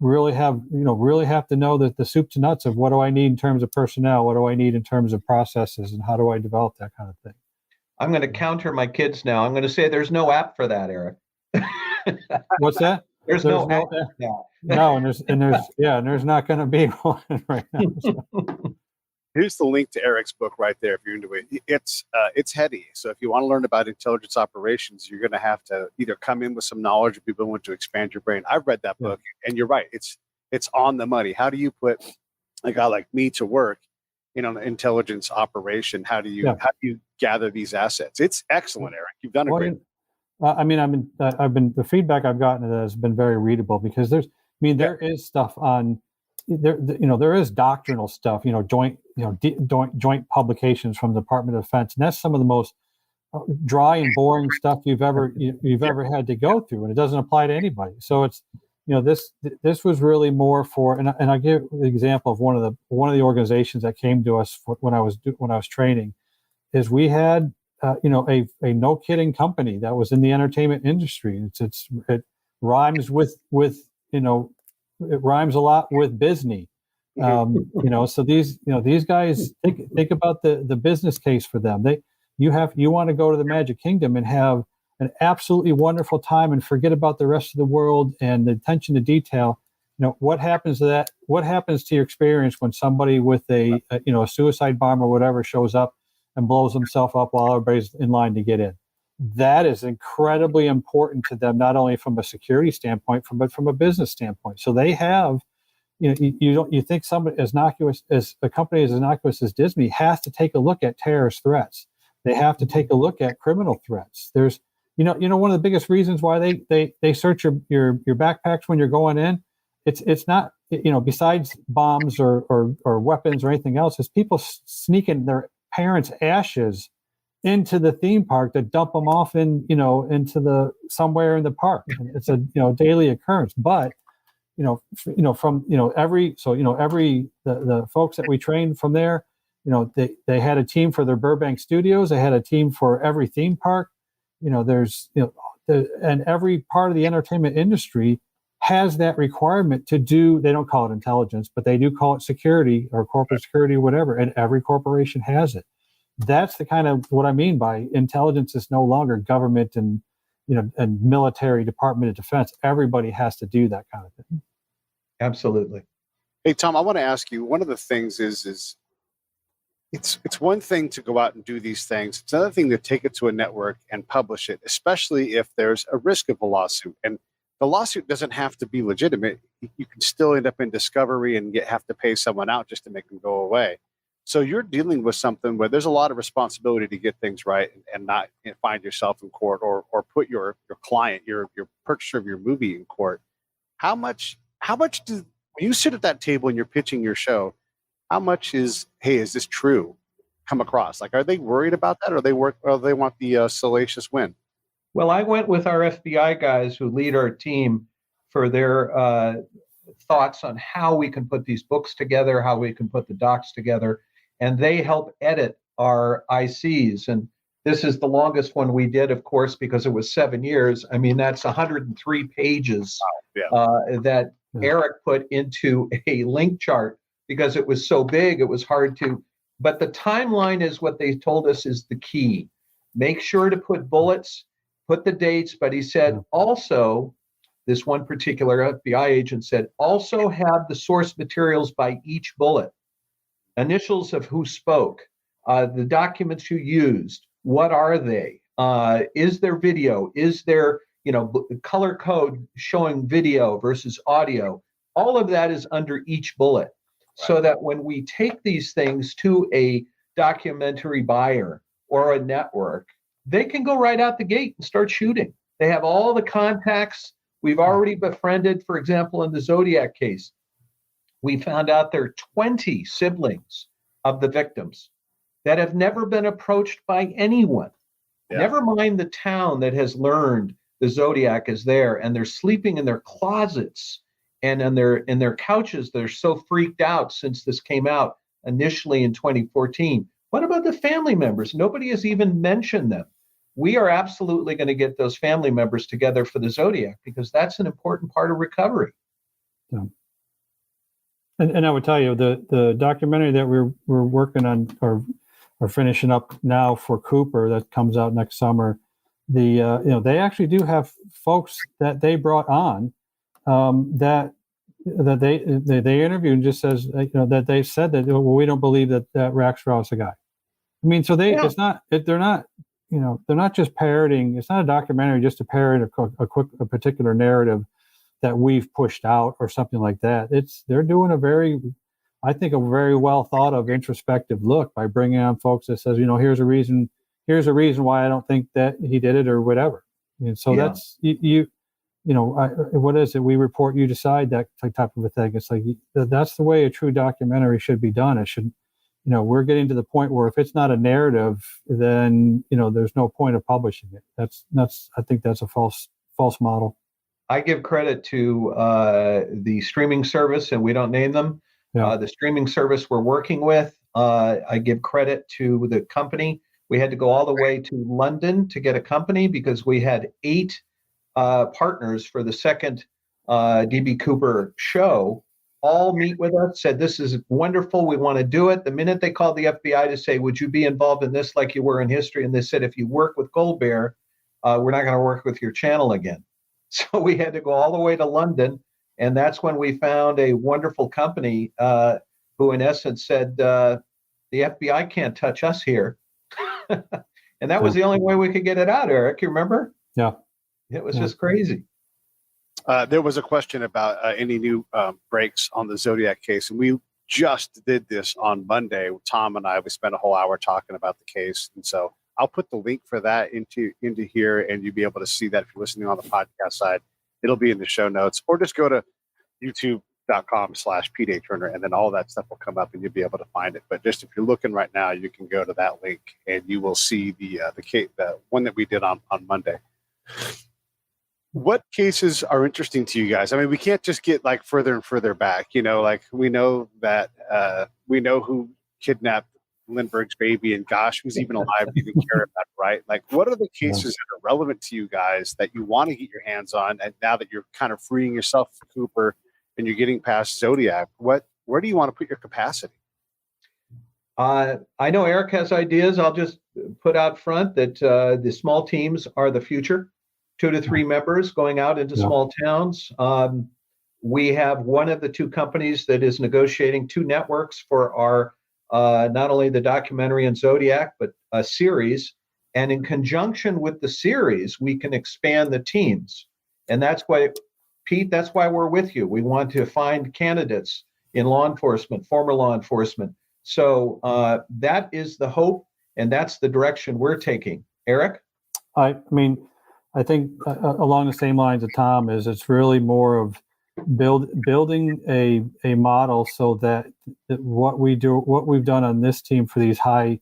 really have to know that the soup to nuts of what do I need in terms of personnel, what do I need in terms of processes, and how do I develop that kind of thing. I'm going to counter my kids now. I'm going to say there's no app for that, Eric. What's that? There's no app for that. No, and there's not going to be one right now. So. Here's the link to Erik's book right there if you're into it. It's heady. So if you want to learn about intelligence operations, you're going to have to either come in with some knowledge or be willing to expand your brain. I've read that book, and you're right. It's on the money. How do you put a guy like me to work in an intelligence operation? How do you gather these assets? It's excellent, Erik. You've done a great. The feedback I've gotten has been very readable, because there is stuff on there is doctrinal stuff, joint publications from the Department of Defense, and that's some of the most dry and boring stuff you've ever had to go through, and it doesn't apply to anybody. So it's this was really more for, and I'll give the example of one of the organizations that came to us when I was training, is we had a no kidding company that was in the entertainment industry. It rhymes with it rhymes a lot with Disney. So these guys think about the business case for them. You want to go to the Magic Kingdom and have an absolutely wonderful time and forget about the rest of the world and the attention to detail. What happens to that? What happens to your experience when somebody with a suicide bomb or whatever shows up and blows himself up while everybody's in line to get in? That is incredibly important to them, not only from a security standpoint, but from a business standpoint. So they have, you think somebody as innocuous as a company as innocuous as Disney has to take a look at terrorist threats. They have to take a look at criminal threats. There's, one of the biggest reasons why they search your backpacks when you're going in. It's not, besides bombs or weapons or anything else, is people sneaking their parents' ashes into the theme park to dump them off into the somewhere in the park. It's a daily occurrence. But from every the folks that we trained from there, they had a team for their Burbank studios. They had a team for every theme park. And every part of the entertainment industry has that requirement to do. They don't call it intelligence, but they do call it security or corporate security, whatever. And every corporation has it. That's the kind of what I mean by intelligence is no longer government and military, Department of Defense. Everybody has to do that kind of thing. Absolutely. Hey, Tom, I want to ask you, one of the things is it's one thing to go out and do these things. It's another thing to take it to a network and publish it, especially if there's a risk of a lawsuit. And the lawsuit doesn't have to be legitimate. You can still end up in discovery and have to pay someone out just to make them go away. So you're dealing with something where there's a lot of responsibility to get things right and not find yourself in court or put your client, your purchaser of your movie in court. How much do, when you sit at that table and you're pitching your show, how much is this true come across? Like, are they worried about that, or they want the salacious win? Well, I went with our FBI guys who lead our team for their thoughts on how we can put these books together, how we can put the docs together, and they help edit our ICs. And this is the longest one we did, of course, because it was 7 years. I mean, that's 103 pages that Erik put into a link chart because it was so big, it was hard to. But the timeline is what they told us is the key. Make sure to put bullets, put the dates. But he said also, this one particular FBI agent said, also have the source materials by each bullet, initials of who spoke, the documents you used, what are they? Is there video? Is there, color code showing video versus audio? All of that is under each bullet. Right. So that when we take these things to a documentary buyer or a network, they can go right out the gate and start shooting. They have all the contacts. We've already befriended, for example, in the Zodiac case, we found out there are 20 siblings of the victims that have never been approached by anyone. Yeah. Never mind the town that has learned the Zodiac is there, and they're sleeping in their closets and in their couches. They're so freaked out since this came out initially in 2014. What about the family members? Nobody has even mentioned them. We are absolutely going to get those family members together for the Zodiac because that's an important part of recovery. Yeah. And I would tell you the documentary that we're working on or finishing up now for Cooper that comes out next summer. They actually do have folks that they brought on that they interviewed and just says that they said that we don't believe that Rackstraw is a guy. I mean, so they're not just parroting. It's not a documentary just to parrot a particular narrative that we've pushed out or something like that. They're doing a very well thought of introspective look by bringing on folks that says, here's a reason why I don't think that he did it or whatever. And so that's what is it? We report, you decide, that type of a thing. It's like that's the way a true documentary should be done. It should, we're getting to the point where if it's not a narrative, then there's no point of publishing it. I think that's a false model. I give credit to the streaming service, and we don't name them. Yeah. The streaming service we're working with. I give credit to the company. We had to go all the way to London to get a company because we had 8 partners for the second DB Cooper show all meet with us, said, this is wonderful, we want to do it. The minute they called the FBI to say, would you be involved in this like you were in history? And they said, if you work with Colbert, we're not going to work with your channel again. So we had to go all the way to London. And that's when we found a wonderful company who in essence said, the FBI can't touch us here. And that was the only way we could get it out, Erik. You remember? Yeah. It was just crazy. There was a question about any new breaks on the Zodiac case. And we just did this on Monday. Tom and I, we spent a whole hour talking about the case. And so I'll put the link for that into here, and you'll be able to see that if you're listening on the podcast side. It'll be in the show notes, or just go to youtube.com/Pete Turner, and then all that stuff will come up and you'll be able to find it. But just if you're looking right now, you can go to that link and you will see the case, the one that we did on Monday. What cases are interesting to you guys? I mean, we can't just get like further and further back, like we know that we know who kidnapped Lindbergh's baby, and gosh, who's even alive to even care about it, right? Like, what are the cases that are relevant to you guys that you want to get your hands on, and now that you're kind of freeing yourself from Cooper and you're getting past Zodiac, where do you want to put your capacity? I know Erik has ideas. I'll just put out front that the small teams are the future. 2 to 3 members going out into small towns. We have one of the 2 companies that is negotiating 2 networks for our not only the documentary and Zodiac, but a series. And in conjunction with the series, we can expand the teams. And that's why, Pete, that's why we're with you. We want to find candidates in law enforcement, former law enforcement. So that is the hope, and that's the direction we're taking. Erik? I mean, I think along the same lines of Tom is it's really more of building a model so that what we've done on this team for these high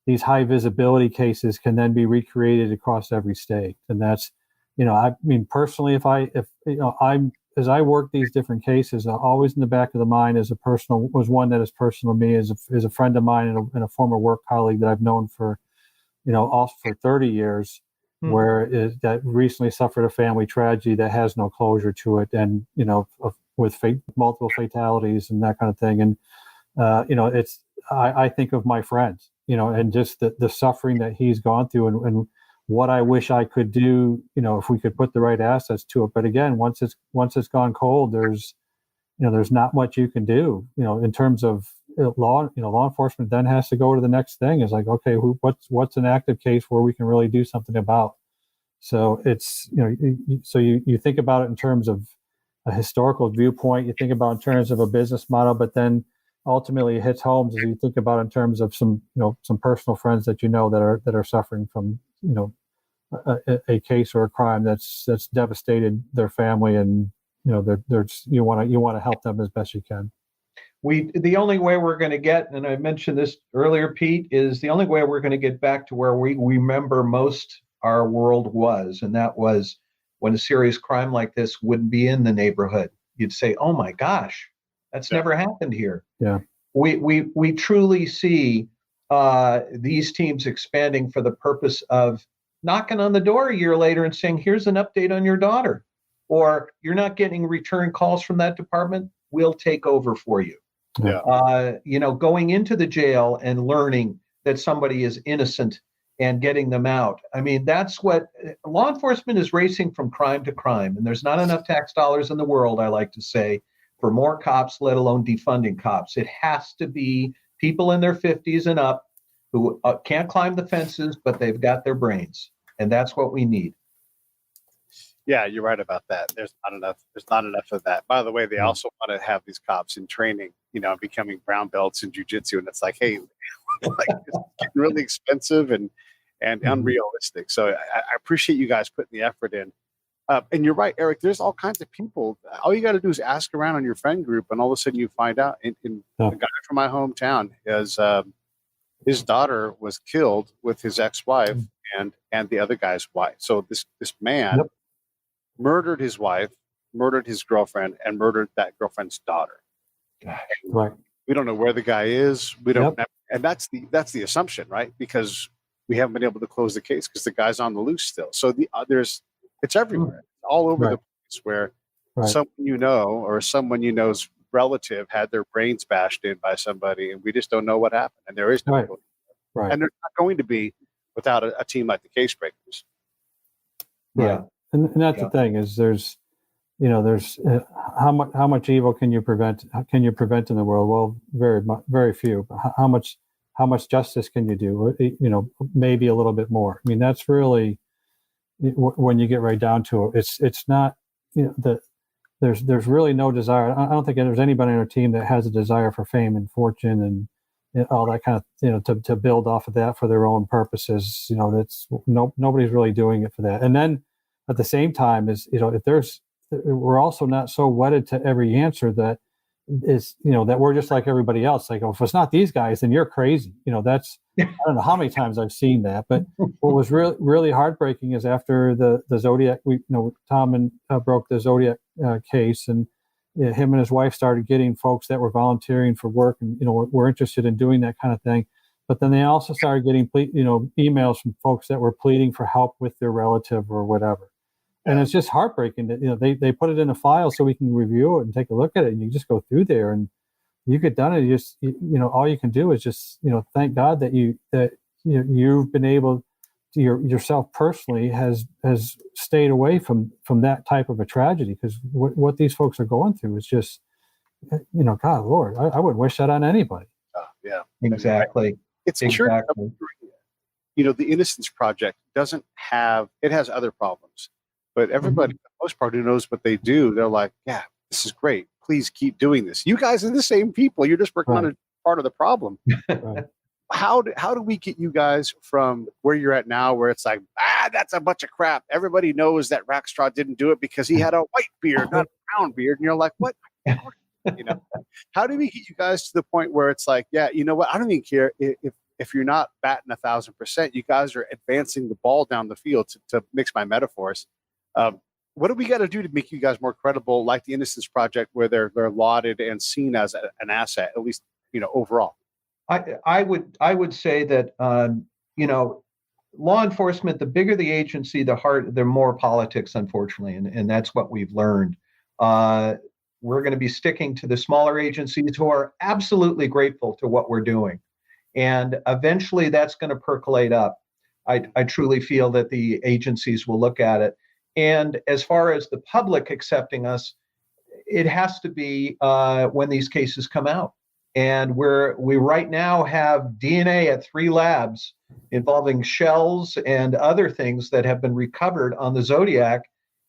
visibility cases can then be recreated across every state. And that's, I mean, personally, as I work these different cases, always in the back of the mind was one that is personal to me, is a friend of mine and a former work colleague that I've known for, also for 30 years, that recently suffered a family tragedy that has no closure to it. And, with multiple fatalities and that kind of thing. And, I think of my friends, and just the suffering that he's gone through and what I wish I could do, if we could put the right assets to it. But again, once it's gone cold, there's not much you can do, in terms of law enforcement then has to go to the next thing. Is like, okay, what's an active case where we can really do something about? So it's, so you think about it in terms of a historical viewpoint, you think about in terms of a business model, but then ultimately it hits home as you think about in terms of some personal friends that that are suffering from, a case or a crime that's devastated their family, and you want to help them as best you can. The only way we're going to get, and I mentioned this earlier, Pete, is the only way we're going to get back to where we remember most our world was, and that was when a serious crime like this wouldn't be in the neighborhood. You'd say, "Oh my gosh, that's never happened here." Yeah, we truly see these teams expanding for the purpose of knocking on the door a year later and saying, "Here's an update on your daughter," or "You're not getting return calls from that department. We'll take over for you." Yeah. Going into the jail and learning that somebody is innocent and getting them out. I mean, that's what law enforcement is, racing from crime to crime. And there's not enough tax dollars in the world, I like to say, for more cops, let alone defunding cops. It has to be people in their 50s and up who can't climb the fences, but they've got their brains. And that's what we need. Yeah, you're right about that. There's not enough of that. By the way, they also want to have these cops in training, becoming brown belts in jiu-jitsu. And it's like, hey, like, it's getting really expensive and unrealistic. So I appreciate you guys putting the effort in. And you're right, Erik, there's all kinds of people. All you got to do is ask around on your friend group, and all of a sudden you find out. The guy from my hometown, his daughter was killed with his ex-wife and the other guy's wife. So this man murdered his wife, murdered his girlfriend, and murdered that girlfriend's daughter. Right. We don't know where the guy is. We don't, and that's the assumption, right? Because we haven't been able to close the case because the guy's on the loose still. So it's everywhere, it's all over the place where someone or someone know's relative had their brains bashed in by somebody, and we just don't know what happened. And there is no clue. Right. And there's not going to be without a team like the Case Breakers. Yeah. And that's the thing is there's how much evil can you prevent in the world? Well, very, very few. How much justice can you do? Maybe a little bit more. I mean, that's really when you get right down to it. It's not, there's really no desire. I don't think there's anybody on our team that has a desire for fame and fortune and all that kind of, to build off of that for their own purposes. That's nobody's really doing it for that. And then at the same time is, we're also not so wedded to every answer that is, that we're just like everybody else. Like, if it's not these guys, then you're crazy. That's, I don't know how many times I've seen that, but what was really, really heartbreaking is after the Zodiac, Tom broke the Zodiac case, and him and his wife started getting folks that were volunteering for work and, were interested in doing that kind of thing. But then they also started getting, emails from folks that were pleading for help with their relative or whatever. And it's just heartbreaking that, they put it in a file so we can review it and take a look at it. And you just go through there and you get done. And all you can do is just, thank God that you've been able to, yourself personally has stayed away from that type of a tragedy. Because what these folks are going through is just, God, Lord, I wouldn't wish that on anybody. Yeah, Exactly. it's curious. Exactly. The Innocence Project doesn't have, it has other problems, but everybody, for the most part, who knows what they do, they're like, yeah, this is great. Please keep doing this. You guys are the same people. You're just working on a part of the problem. Right. How do we get you guys from where you're at now, where it's like, that's a bunch of crap. Everybody knows that Rackstraw didn't do it because he had a white beard, not a brown beard. And you're like, what? How do we get you guys to the point where it's like, yeah, you know what? I don't even care if you're not batting 1,000%, you guys are advancing the ball down the field, to mix my metaphors. What do we got to do to make you guys more credible, like the Innocence Project, where they're lauded and seen as an asset, at least, overall? I would say that law enforcement, the bigger the agency, the more politics, unfortunately, and that's what we've learned. We're going to be sticking to the smaller agencies who are absolutely grateful to what we're doing. And eventually that's going to percolate up. I truly feel that the agencies will look at it. And as far as the public accepting us, it has to be when these cases come out. And we right now have DNA at 3 labs involving shells and other things that have been recovered on the Zodiac.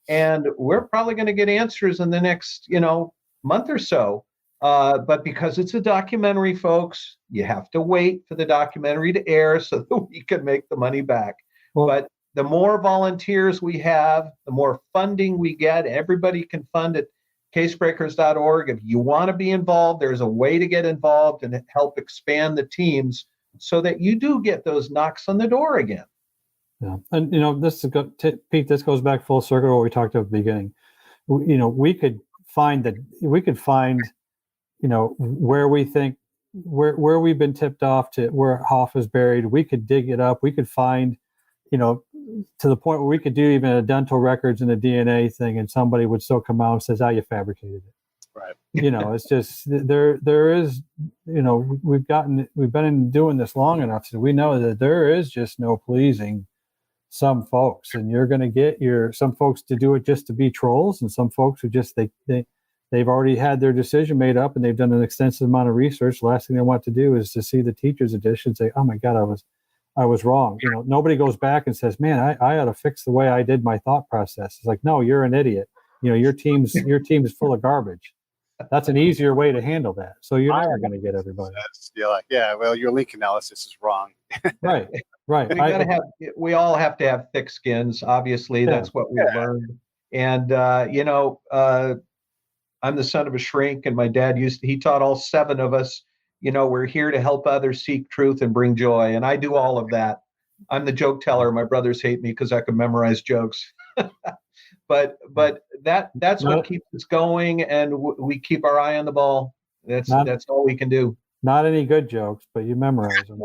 And we're probably going to get answers in the next, month or so. But because it's a documentary, folks, you have to wait for the documentary to air so that we can make the money back. Well, but the more volunteers we have, the more funding we get. Everybody can fund at casebreakers.org. If you want to be involved, there's a way to get involved and help expand the teams so that you do get those knocks on the door again. Yeah, and Pete, this goes back full circle to what we talked about at the beginning. We could find where we think where we've been tipped off to where Hoff is buried. We could dig it up. We could find, to the point where we could do even a dental records and a DNA thing, and somebody would still come out and says, you fabricated it. Right. It's just there is, we've been doing this long enough so we know that there is just no pleasing some folks, and you're going to get some folks to do it just to be trolls, and some folks who just they've already had their decision made up and they've done an extensive amount of research. The last thing they want to do is to see the teacher's edition and say, oh my God, I was wrong. Nobody goes back and says, man, I ought to fix the way I did my thought process. It's like, no, you're an idiot. Your team is full of garbage. That's an easier way to handle that. So you're never going to get everybody. You're like, yeah, well, your link analysis is wrong. Right. We all have to have thick skins. Obviously, that's what we learned. And I'm the son of a shrink, and my dad he taught all 7 of us, we're here to help others seek truth and bring joy. And I do all of that. I'm the joke teller. My brothers hate me because I can memorize jokes. But that's what keeps us going, and we keep our eye on the ball. That's all we can do. Not any good jokes, but you memorize them.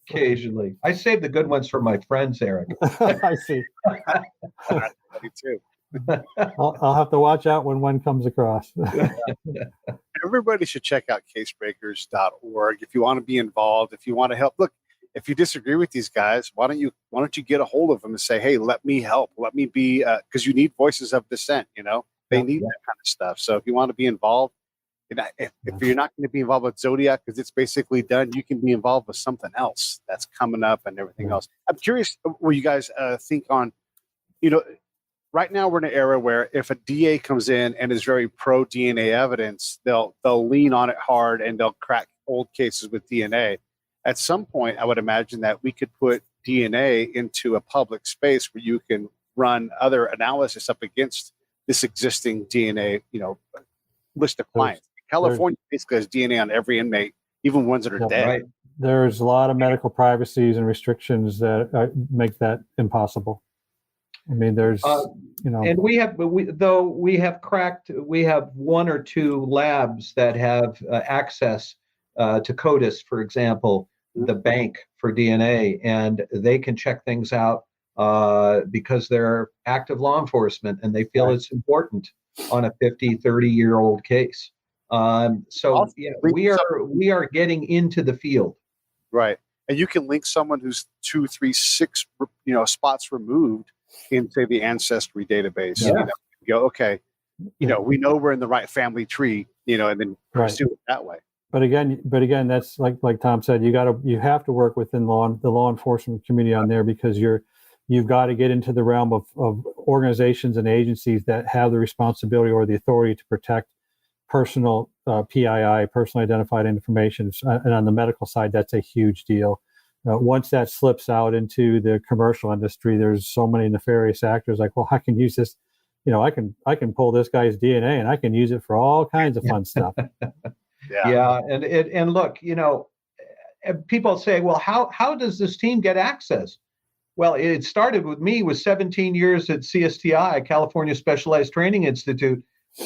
Occasionally. I save the good ones for my friends, Erik. I see. Me too. I'll have to watch out when one comes across. Everybody should check out casebreakers.org if you want to be involved, if you want to help. Look, if you disagree with these guys, why don't you get a hold of them and say, hey, let me help. Let me be, because you need voices of dissent. They need that kind of stuff. So if you want to be involved, if you're not going to be involved with Zodiac because it's basically done, you can be involved with something else that's coming up and everything else. I'm curious what you guys think on, right now we're in an era where if a DA comes in and is very pro DNA evidence, they'll lean on it hard and they'll crack old cases with DNA. At some point, I would imagine that we could put DNA into a public space where you can run other analysis up against this existing DNA, list of clients. California basically has DNA on every inmate, even ones that are dead. Right. There's a lot of medical privacies and restrictions that make that impossible. I mean, there's, and we have 1 or 2 labs that have access to CODIS, for example, the bank for DNA, and they can check things out because they're active law enforcement and they feel it's important on a 30-year-old case. We are getting into the field. Right. And you can link someone who's 2, 3, 6, spots removed in, say, the Ancestry database. Yeah. You go, okay, we know we're in the right family tree, and then pursue it that way. But again, that's like Tom said, you have to work within the law enforcement community on there, because you've got to get into the realm of organizations and agencies that have the responsibility or the authority to protect personal PII, personally identified information. And on the medical side, that's a huge deal. Once that slips out into the commercial industry, there's so many nefarious actors like, well, I can use this, I can pull this guy's DNA and I can use it for all kinds of fun stuff. Yeah. And look, people say, well, how does this team get access? Well, it started with me with 17 years at CSTI, California Specialized Training Institute.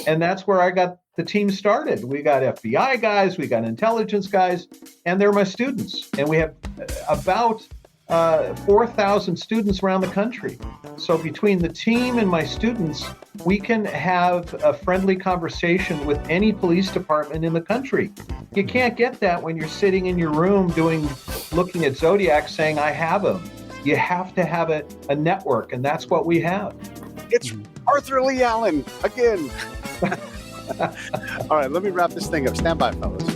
And that's where I got the team started. We got FBI guys, we got intelligence guys, and they're my students. And we have about 4,000 students around the country. So between the team and my students, we can have a friendly conversation with any police department in the country. You can't get that when you're sitting in your room looking at Zodiac saying, I have them. You have to have a network, and that's what we have. It's Arthur Lee Allen again. All right, let me wrap this thing up. Stand by, fellas.